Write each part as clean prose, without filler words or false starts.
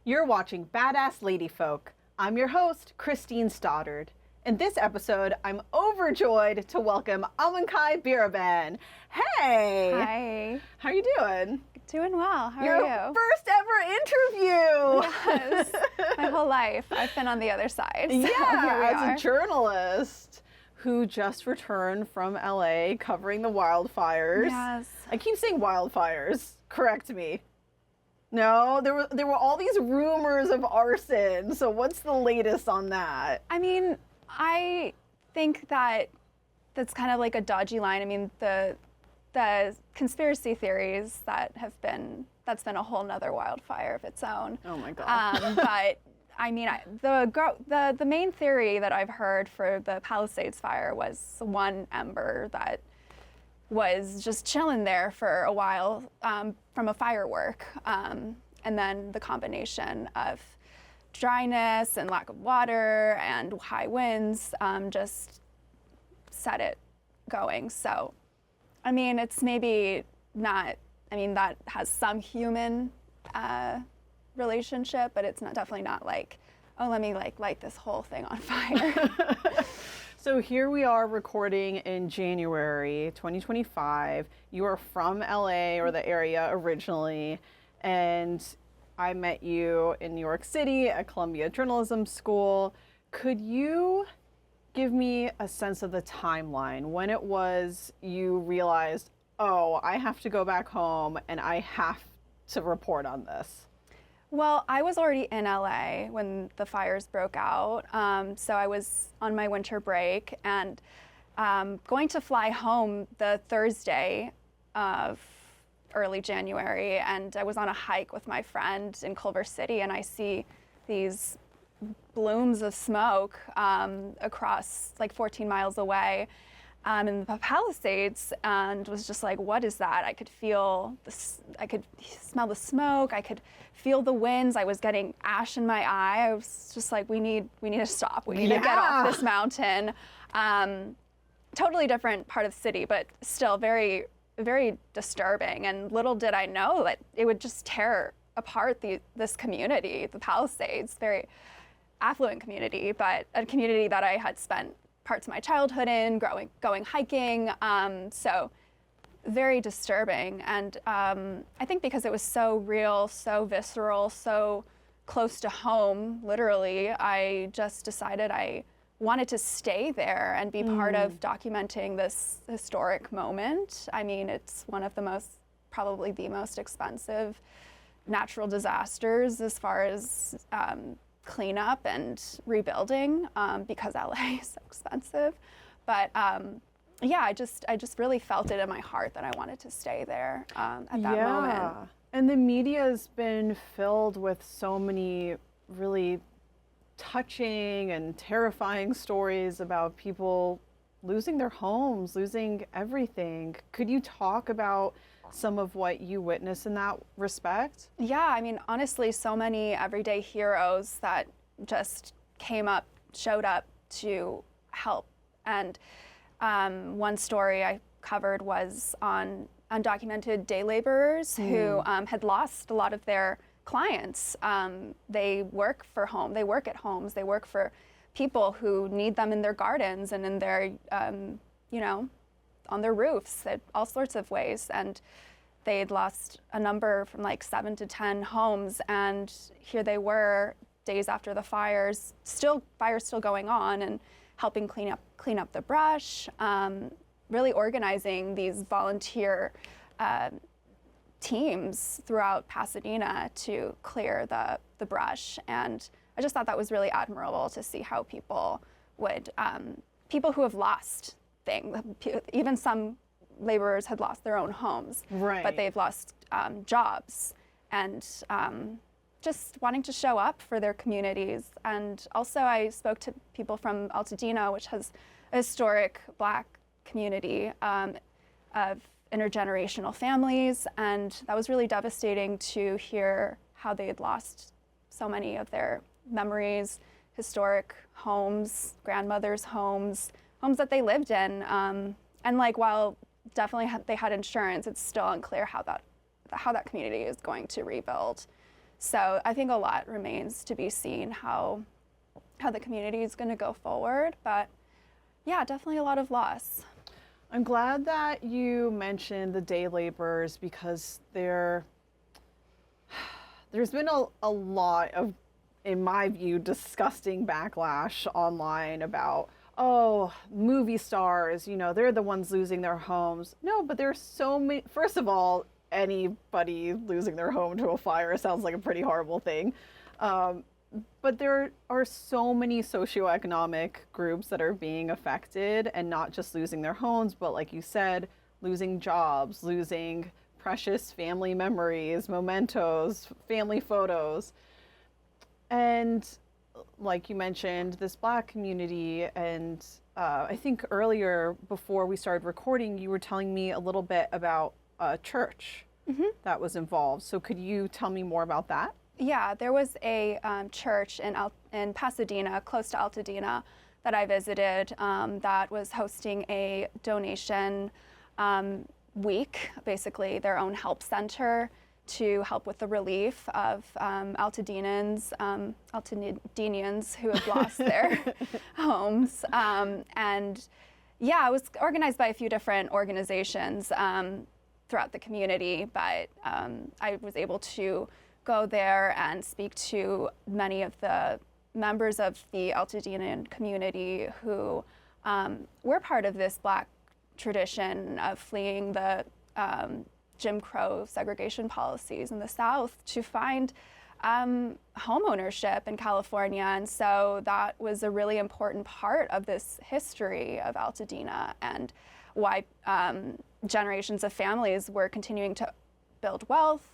You're watching Badass Lady Folk. I'm your host, Christine Stoddard. In this episode, I'm overjoyed to welcome Amancai Biraben. Hey! Hi. How are you doing? Doing well. How Your are you? first ever interview! Yes. My whole life, I've been on the other side. So Yeah, as a journalist who just returned from LA covering the wildfires. Yes. I keep saying wildfires. Correct me. No, there were all these rumors of arson. So what's the latest on that? I mean, I think that that's kind of like a dodgy line. I mean, the conspiracy theories that's been a whole nother wildfire of its own. Oh my God. But I mean, the main theory that I've heard for the Palisades fire was one ember that was just chilling there for a while from a firework. And then the combination of dryness and lack of water and high winds just set it going. So, I mean, it's maybe not, I mean, that has some human relationship, but it's definitely not like, oh, let me light this whole thing on fire. So here we are recording in January 2025. You are from LA or the area originally, and I met you in New York City at Columbia Journalism School. Could you give me a sense of the timeline when it was you realized, oh, I have to go back home and I have to report on this? Well, I was already in LA when the fires broke out. So I was on my winter break and going to fly home the Thursday of early January. And I was on a hike with my friend in Culver City, and I see these blooms of smoke across like 14 miles away in the Palisades, and was just like, what is that? I could feel this, I could smell the smoke, I could feel the winds, I was getting ash in my eye. I was just like, we need to stop, we need to get off this mountain. Totally different part of the city, but still very, very disturbing. And little did I know that it would just tear apart this community, the Palisades, very affluent community, but a community that I had spent parts of my childhood in, going hiking, so very disturbing. And I think because it was so real, so visceral, so close to home, literally, I just decided I wanted to stay there and be part of documenting this historic moment. I mean, it's one of probably the most expensive natural disasters as far as cleanup and rebuilding, because LA is so expensive. But yeah, I just really felt it in my heart that I wanted to stay there at that moment. And the media has been filled with so many really touching and terrifying stories about people losing their homes, losing everything. Could you talk about some of what you witnessed in that respect? Yeah, I mean, honestly, so many everyday heroes that just showed up to help. And one story I covered was on undocumented day laborers who had lost a lot of their clients. They work at homes, they work for people who need them in their gardens and in their, on their roofs, all sorts of ways. And they'd lost a number from like 7 to 10 homes, and here they were days after the fires still going on, and helping clean up the brush, really organizing these volunteer teams throughout Pasadena to clear the brush. And I just thought that was really admirable to see how people who have lost things, even some laborers had lost their own homes, right, but they've lost jobs, and just wanting to show up for their communities. And also I spoke to people from Altadena, which has a historic Black community of intergenerational families, and that was really devastating to hear how they had lost so many of their memories, historic homes, grandmothers' homes that they lived in. And like, while definitely they had insurance, it's still unclear how that community is going to rebuild. So I think a lot remains to be seen how the community is going to go forward. But yeah, definitely a lot of loss. I'm glad that you mentioned the day laborers because there's been a lot of, in my view, disgusting backlash online about, oh, movie stars, they're the ones losing their homes. No, but there's so many. First of all, anybody losing their home to a fire sounds like a pretty horrible thing. But there are so many socioeconomic groups that are being affected, and not just losing their homes, but like you said, losing jobs, losing precious family memories, mementos, family photos. And like you mentioned, this Black community, and I think earlier before we started recording, you were telling me a little bit about a church that was involved. So could you tell me more about that? Yeah, there was a church in Pasadena, close to Altadena, that I visited that was hosting a donation week, basically their own help center to help with the relief of Altadenians who have lost their homes. And yeah, it was organized by a few different organizations throughout the community, but I was able to go there and speak to many of the members of the Altadenan community who were part of this Black tradition of fleeing the Jim Crow segregation policies in the South to find home ownership in California. And so that was a really important part of this history of Altadena and why generations of families were continuing to build wealth,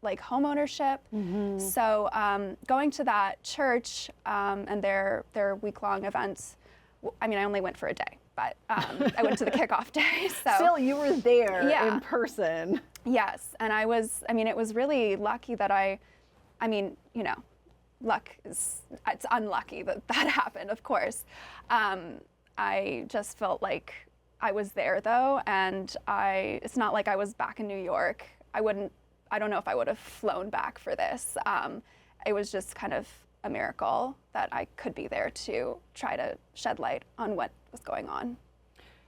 like home ownership. So going to that church and their week-long events, I mean, I only went for a day, but I went to the kickoff day. So still, you were there in person. Yes, and it was really lucky that luck it's unlucky that that happened, of course. I just felt like I was there though, and it's not like I was back in New York. I don't know if I would have flown back for this. It was just kind of a miracle that I could be there to try to shed light on what was going on.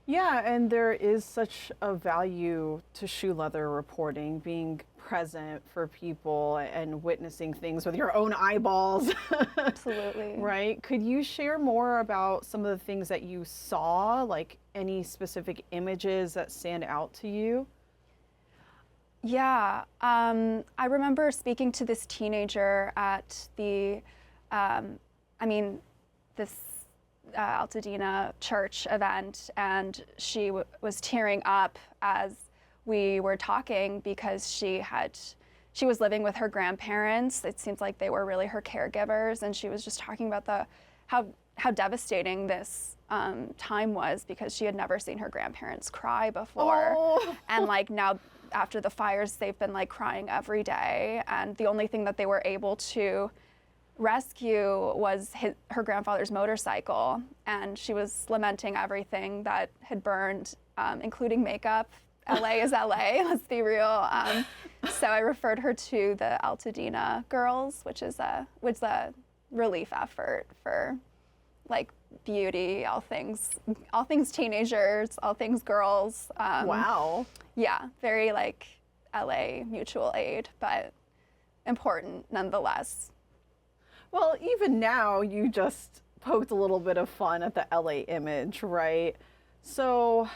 Yeah, and there is such a value to shoe leather reporting, being present for people and witnessing things with your own eyeballs. Absolutely. Right? Could you share more about some of the things that you saw, like any specific images that stand out to you? Yeah, I remember speaking to this teenager at the, this Altadena church event, and she was tearing up as we were talking because she was living with her grandparents. It seems like they were really her caregivers, and she was just talking about how devastating this time was because she had never seen her grandparents cry before. Oh. And like now after the fires, they've been like crying every day, and the only thing that they were able to rescue was her grandfather's motorcycle, and she was lamenting everything that had burned, including makeup. LA is LA, let's be real. So I referred her to the Altadena Girls, which was a relief effort for like beauty, all things teenagers, all things girls. Wow. Yeah, very like LA mutual aid, but important nonetheless. Well, even now, you just poked a little bit of fun at the LA image, right? So,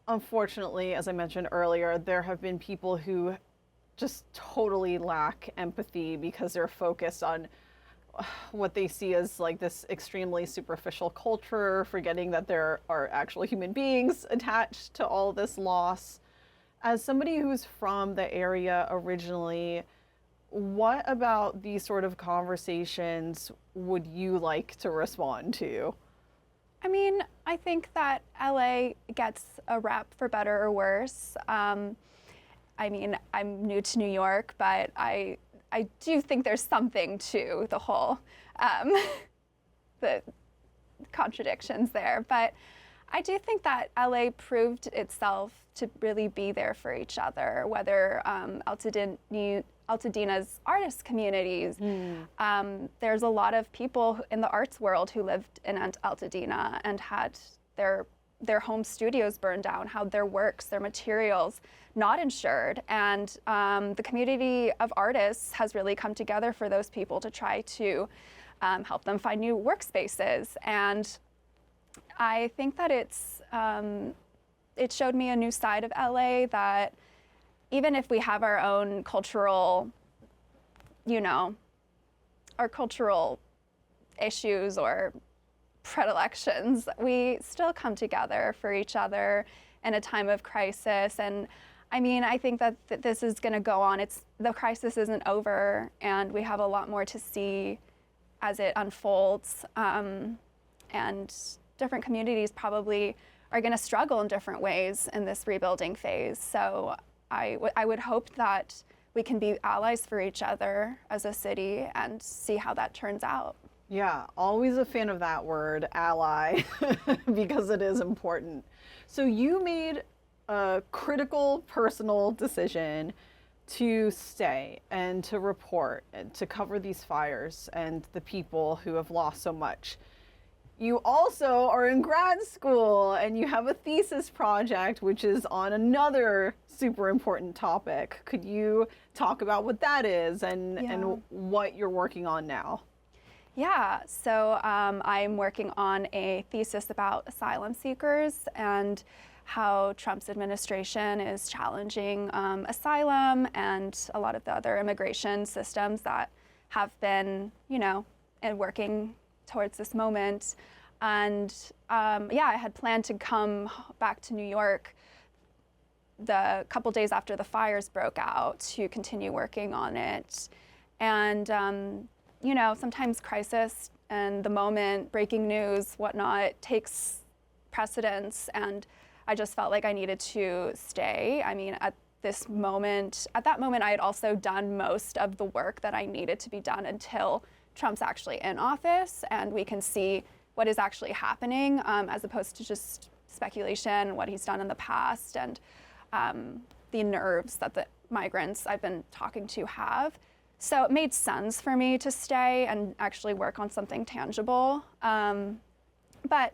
unfortunately, as I mentioned earlier, there have been people who just totally lack empathy because they're focused on what they see as like this extremely superficial culture, forgetting that there are actual human beings attached to all this loss. As somebody who's from the area originally, what about these sort of conversations would you like to respond to? I mean, I think that LA gets a rap for better or worse. I mean, I'm new to New York, but I do think there's something to the whole, the contradictions there. But I do think that LA proved itself to really be there for each other, whether Altadena's artist communities. There's a lot of people in the arts world who lived in Altadena and had their home studios burned down, had their works, their materials not insured. And the community of artists has really come together for those people to try to help them find new workspaces. And I think that it showed me a new side of LA, that even if we have our own cultural, our cultural issues or predilections, we still come together for each other in a time of crisis. And I mean, I think that this is going to go on. The crisis isn't over, and we have a lot more to see as it unfolds. And different communities probably are going to struggle in different ways in this rebuilding phase. So I would hope that we can be allies for each other as a city and see how that turns out. Yeah, always a fan of that word, ally, because it is important. So you made a critical personal decision to stay and to report and to cover these fires and the people who have lost so much. You also are in grad school and you have a thesis project, which is on another super important topic. Could you talk about what that is and what you're working on now? Yeah, so I'm working on a thesis about asylum seekers and how Trump's administration is challenging asylum and a lot of the other immigration systems that have been, and working towards this moment. And I had planned to come back to New York the couple days after the fires broke out to continue working on it. And sometimes crisis and the moment, breaking news, whatnot, takes precedence, and I just felt like I needed to stay. I mean, at that moment, I had also done most of the work that I needed to be done until Trump's actually in office, and we can see what is actually happening, as opposed to just speculation, what he's done in the past, and the nerves that the migrants I've been talking to have. So it made sense for me to stay and actually work on something tangible. But,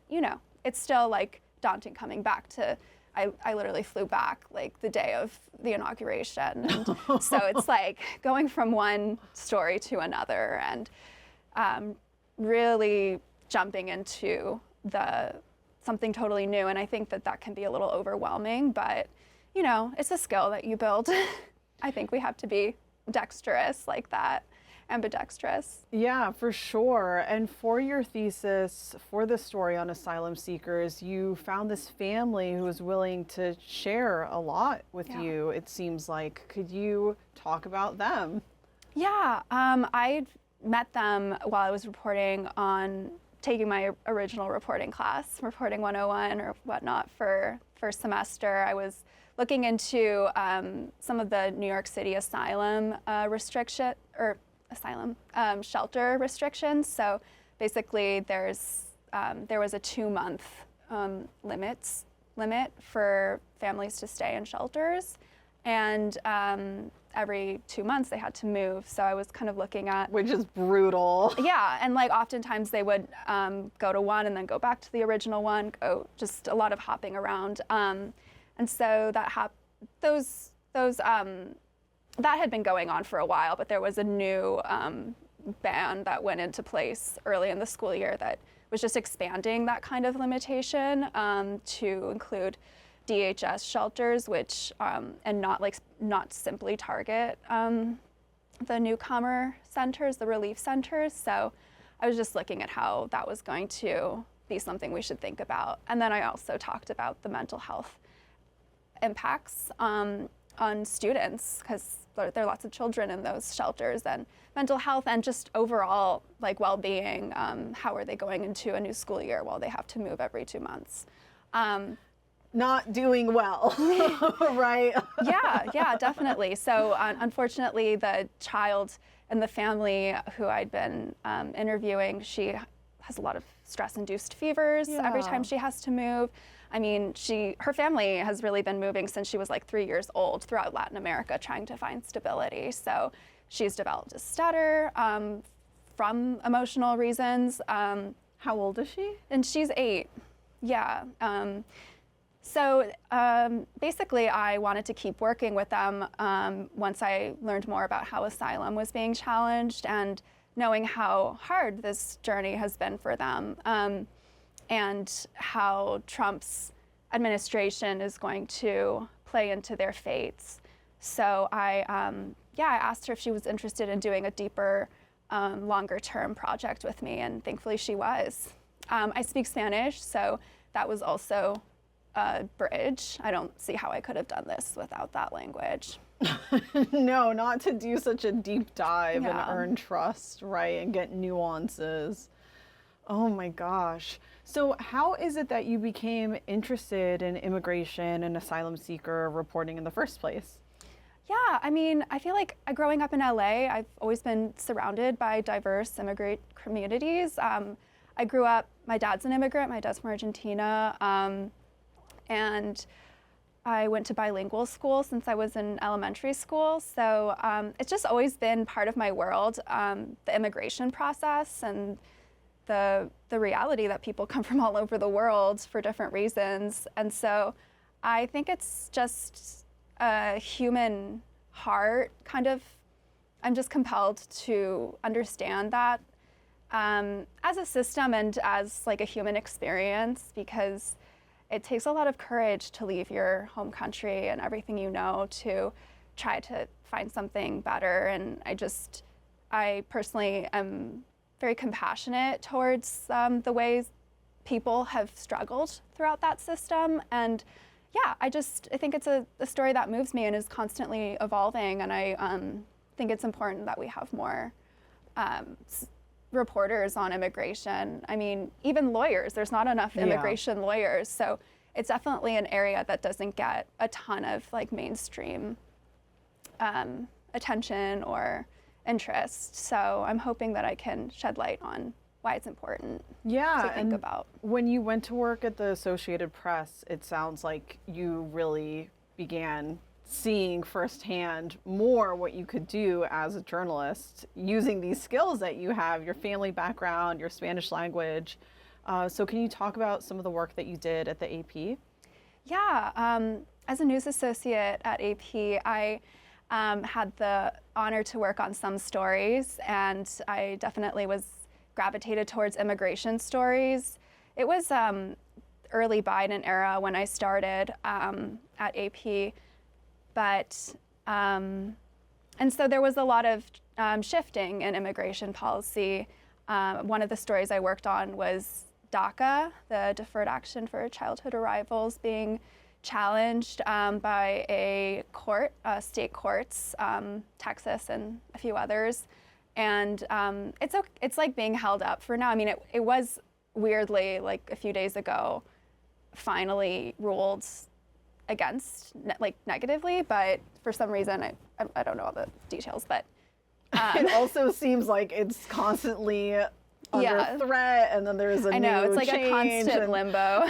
it's still like daunting coming back to, I literally flew back like the day of the inauguration. And so it's like going from one story to another and really jumping into something totally new. And I think that can be a little overwhelming, but it's a skill that you build. I think we have to be dexterous like that, ambidextrous. Yeah, for sure. And for your thesis, for the story on asylum seekers, you found this family who was willing to share a lot with you, it seems like. Could you talk about them? Yeah, I met them while I was taking my original reporting class, Reporting 101 or whatnot for first semester. I was looking into some of the New York City asylum shelter restrictions. So basically, there was a 2-month limit for families to stay in shelters, and every 2 months they had to move. So I was kind of looking at, which is brutal. Yeah, and like oftentimes they would go to one and then go back to the original one. Just a lot of hopping around. And so that had been going on for a while, but there was a new ban that went into place early in the school year that was just expanding that kind of limitation to include DHS shelters, which and not simply target the newcomer centers, the relief centers. So I was just looking at how that was going to be something we should think about. And then I also talked about the mental health impacts on students, because there are lots of children in those shelters, and mental health and just overall like well-being. How are they going into a new school year while they have to move every 2 months? Not doing well, right? Yeah, definitely. So unfortunately, the child and the family who I'd been interviewing, she has a lot of stress-induced fevers every time she has to move. I mean, her family has really been moving since she was like 3 years old throughout Latin America trying to find stability. So she's developed a stutter from emotional reasons. How old is she? And she's 8. Yeah. So basically, I wanted to keep working with them once I learned more about how asylum was being challenged and knowing how hard this journey has been for them, and how Trump's administration is going to play into their fates. So I asked her if she was interested in doing a deeper, longer-term project with me, and thankfully she was. I speak Spanish, so that was also a bridge. I don't see how I could have done this without that language. No, not to do such a deep dive and earn trust, right, and get nuances. Oh my gosh. So how is it that you became interested in immigration and asylum seeker reporting in the first place? Yeah, I mean, I feel like growing up in LA, I've always been surrounded by diverse immigrant communities. I grew up, my dad's an immigrant, my dad's from Argentina, and I went to bilingual school since I was in elementary school. So it's just always been part of my world, the immigration process and the reality that people come from all over the world for different reasons. And so I think it's just a human heart kind of, I'm just compelled to understand that as a system and as like a human experience, because it takes a lot of courage to leave your home country and everything you know to try to find something better. And I personally am very compassionate towards the ways people have struggled throughout that system. And yeah, I think it's a story that moves me and is constantly evolving. And I think it's important that we have more reporters on immigration. I mean, even lawyers, there's not enough immigration lawyers. So it's definitely an area that doesn't get a ton of like mainstream attention or interest. So I'm hoping that I can shed light on why it's important to think about. When you went to work at the Associated Press, it sounds like you really began seeing firsthand more what you could do as a journalist using these skills that you have, your family background, your Spanish language. So can you talk about some of the work that you did at the AP? Yeah, as a news associate at AP, I had the honor to work on some stories, and I definitely was gravitated towards immigration stories. It was early Biden era when I started at AP. But, and so there was a lot of shifting in immigration policy. One of the stories I worked on was DACA, the Deferred Action for Childhood Arrivals, being challenged by a court, state courts, Texas and a few others. And it's like being held up for now. I mean, it was weirdly, like a few days ago, finally ruled against, like negatively, but for some reason, I don't know all the details, but. It also seems like it's constantly under threat, and then there's a new change. I know, it's like a constant limbo.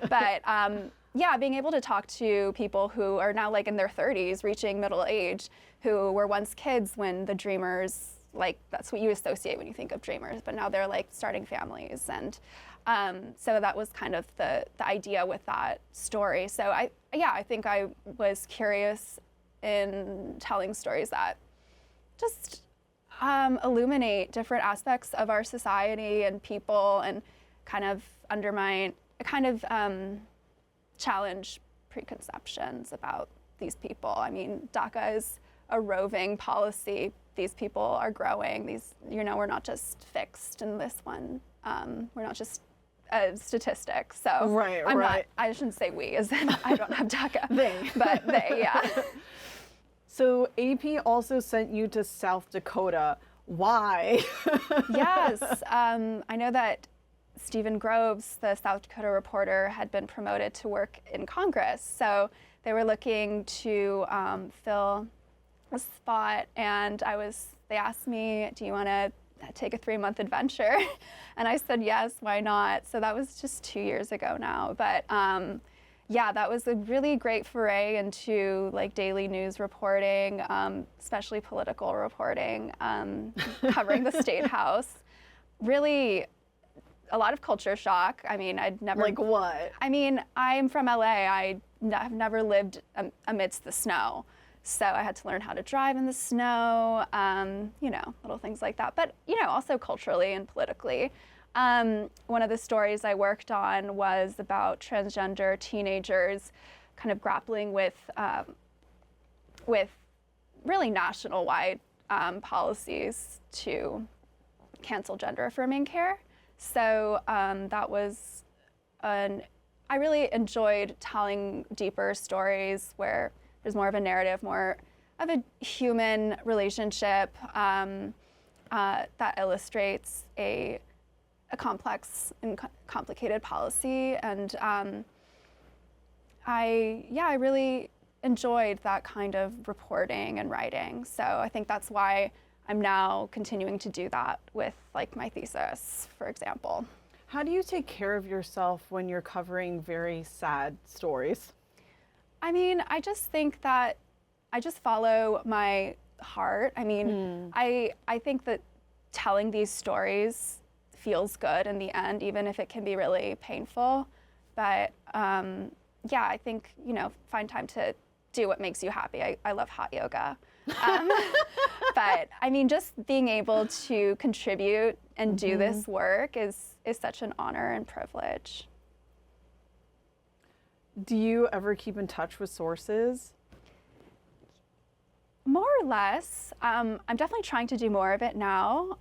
But yeah, being able to talk to people who are now like in their 30s, reaching middle age, who were once kids when the dreamers, like that's what you associate when you think of dreamers, but now they're like starting families. And so that was kind of the idea with that story. So I think I was curious in telling stories that just illuminate different aspects of our society and people, and kind of challenge preconceptions about these people. I mean, DACA is a roving policy. These people are growing. We're not just fixed in this one. We're not just a statistic. So right. I shouldn't say we, as in I don't have DACA. They. But they, yeah. So AP also sent you to South Dakota. Why? Yes, I know that Stephen Groves, the South Dakota reporter, had been promoted to work in Congress. So they were looking to fill a spot, and they asked me, do you want to take a 3-month adventure? And I said, yes, why not? So that was just 2 years ago now. But yeah, that was a really great foray into like daily news reporting, especially political reporting, covering the State House. Really a lot of culture shock. I mean, I'd never... Like what? I mean, I'm from LA. I have never lived amidst the snow. So I had to learn how to drive in the snow, you know, little things like that. But, you know, also culturally and politically. One of the stories I worked on was about transgender teenagers kind of grappling with really national-wide policies to cancel gender-affirming care. So that was I really enjoyed telling deeper stories where there's more of a narrative, more of a human relationship that illustrates a complex and complicated policy. And I really enjoyed that kind of reporting and writing. So I think that's why I'm now continuing to do that with like my thesis, for example. How do you take care of yourself when you're covering very sad stories? I mean, I just think that I just follow my heart. I mean, I think that telling these stories feels good in the end, even if it can be really painful. But yeah, I think, you know, find time to do what makes you happy. I love hot yoga. But I mean, just being able to contribute and do this work is such an honor and privilege. Do you ever keep in touch with sources? More or less. I'm definitely trying to do more of it now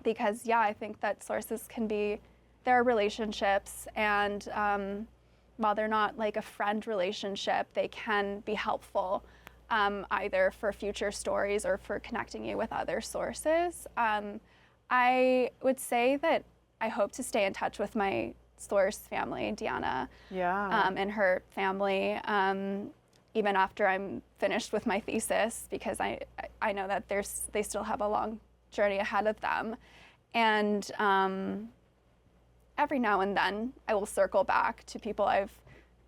because, yeah, I think that sources can be, there are relationships, and while they're not like a friend relationship, they can be helpful either for future stories or for connecting you with other sources. I would say that I hope to stay in touch with my source family, Deanna, and her family, even after I'm finished with my thesis, because I know that they still have a long journey ahead of them. And every now and then I will circle back to people I've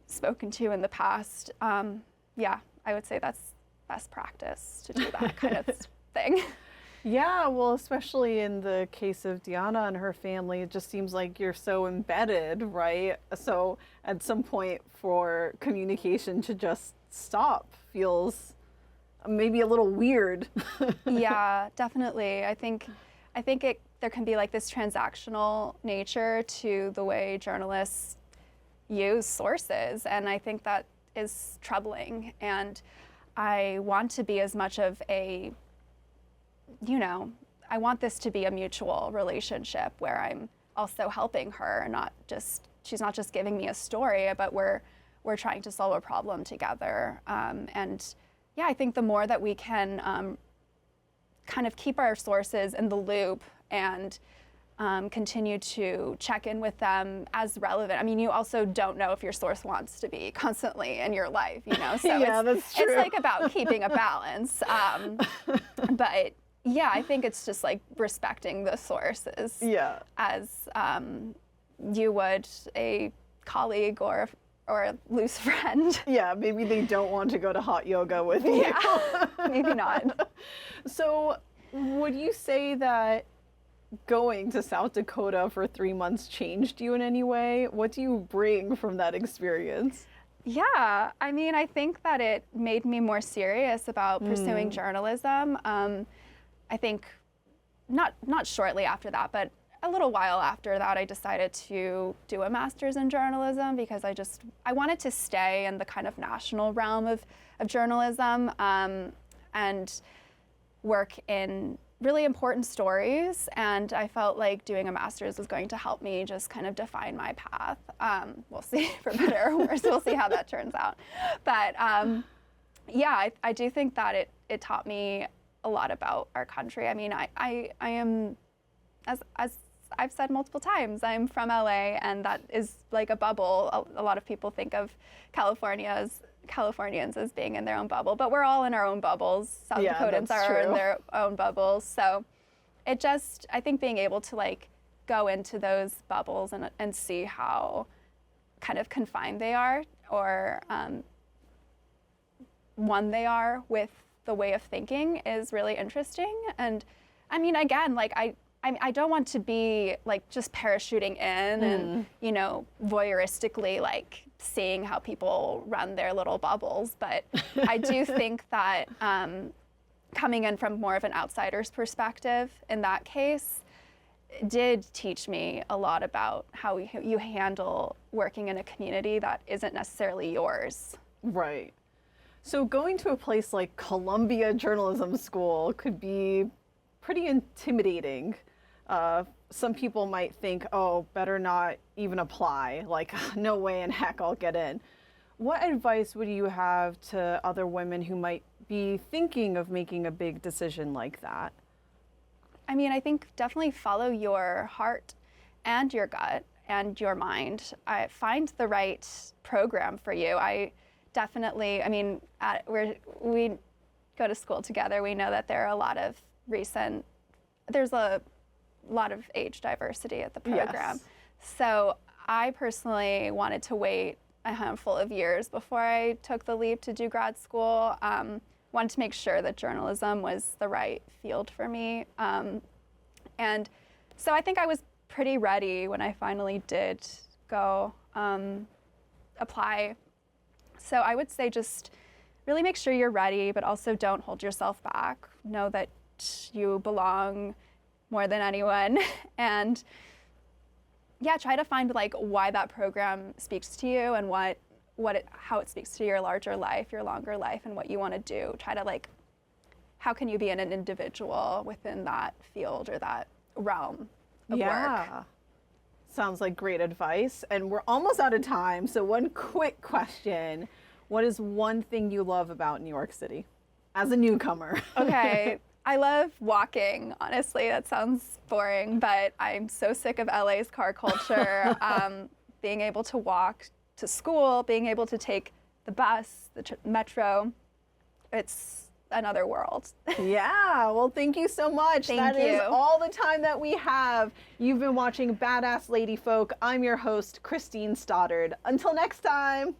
spoken to in the past. Yeah, I would say that's best practice to do that kind of thing. Yeah, well, especially in the case of Deanna and her family, it just seems like you're so embedded, right? So at some point for communication to just stop feels maybe a little weird. Yeah, definitely. I think there can be like this transactional nature to the way journalists use sources, and I think that is troubling. And I want to be as much of a, you know, I want this to be a mutual relationship where I'm also helping her, not just, she's not just giving me a story, but we're trying to solve a problem together. And yeah, I think the more that we can kind of keep our sources in the loop and continue to check in with them as relevant. I mean, you also don't know if your source wants to be constantly in your life, you know? So yeah, that's true. It's like about keeping a balance. But yeah, I think it's just like respecting the sources as you would a colleague or a loose friend. Yeah, maybe they don't want to go to hot yoga with you. Yeah, maybe not. So would you say that going to South Dakota for 3 months changed you in any way? What do you bring from that experience? Yeah, I mean, I think that it made me more serious about pursuing journalism. I think not shortly after that, but a little while after that, I decided to do a master's in journalism because I wanted to stay in the kind of national realm of journalism and work in really important stories. And I felt like doing a master's was going to help me just kind of define my path. We'll see, for better or worse, we'll see how that turns out. But yeah, I do think that it taught me a lot about our country. I mean, I am, as I've said multiple times, I'm from LA, and that is like a bubble. A lot of people think of Californians as being in their own bubble, but we're all in our own bubbles. South Dakotans are in their own bubbles. So I think being able to like go into those bubbles and see how kind of confined they are, or one they are with the way of thinking, is really interesting. And I mean, again, like I don't want to be like just parachuting in and, you know, voyeuristically like seeing how people run their little bubbles. But I do think that coming in from more of an outsider's perspective in that case did teach me a lot about how you handle working in a community that isn't necessarily yours. Right. So going to a place like Columbia Journalism School could be pretty intimidating. Some people might think, oh, better not even apply. Like, no way in heck I'll get in. What advice would you have to other women who might be thinking of making a big decision like that? I mean, I think definitely follow your heart and your gut and your mind. Find the right program for you. I mean, we go to school together. We know that there are a lot of there's a lot of age diversity at the program. Yes. So I personally wanted to wait a handful of years before I took the leap to do grad school. Wanted to make sure that journalism was the right field for me. And so I think I was pretty ready when I finally did go apply. So I would say just really make sure you're ready, but also don't hold yourself back. Know that you belong more than anyone. And yeah, try to find like why that program speaks to you and how it speaks to your larger life, your longer life, and what you want to do. Try to like, how can you be an individual within that field or that realm of work? Sounds like great advice. And we're almost out of time. So one quick question. What is one thing you love about New York City as a newcomer? Okay. I love walking, honestly. That sounds boring, but I'm so sick of LA's car culture. Being able to walk to school, being able to take the bus, the metro, it's another world. Yeah, well, thank you so much. Thank you. That is all the time that we have. You've been watching Badass Lady Folk. I'm your host, Christine Stoddard. Until next time.